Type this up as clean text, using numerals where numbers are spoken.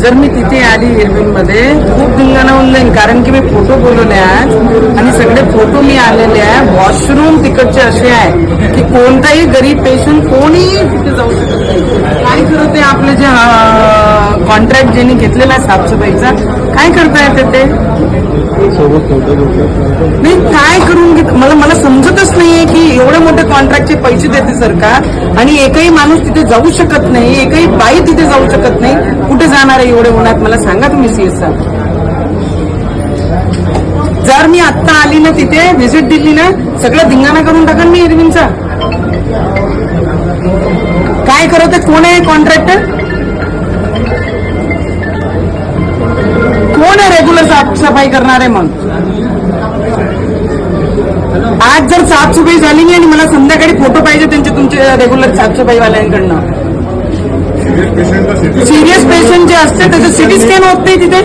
जर मी तिथे आली इरविनमध्ये खूप धिंगाणा ऑनलाईन, कारण की मी फोटो बोलवले आज आणि सगळे फोटो मी आलेले आहे. वॉशरूम तिकडचे असे आहे की कोणताही गरीब पेशंट कोणीही तिथे जाऊ शकत नाही. काय करत आहे आपले जे कॉन्ट्रॅक्ट ज्यांनी घेतलेला आहे साफसफाईचा, काय करतायत ते नाही, काय करून घेत मला समजतच नाहीये की एवढे मोठे कॉन्ट्रॅक्टचे पैसे देते सरकार आणि एकही माणूस तिथे जाऊ शकत नाही, एकही बाई तिथे जाऊ शकत नाही. कुठे जाणार आहे एवढे उन्हात मला सांगा तुम्ही सीएस साहेब. जर मी आत्ता आली ना तिथे व्हिजिट दिली ना, सगळं धिंगाणा करून टाका मी इरविनचा. काय करत आहे, कोण आहे कॉन्ट्रॅक्टर, कोण आहे रेग्युलर साफसफाई करणार आहे? मग आज जर साफसफाई झाली नाही आणि मला संध्याकाळी फोटो पाहिजे त्यांचे तुमचे रेग्युलर साफसफाईवाल्यांकडनं, सिरियस पेशंट जे असते त्याचं सिटी स्कॅन होत नाही तिथे.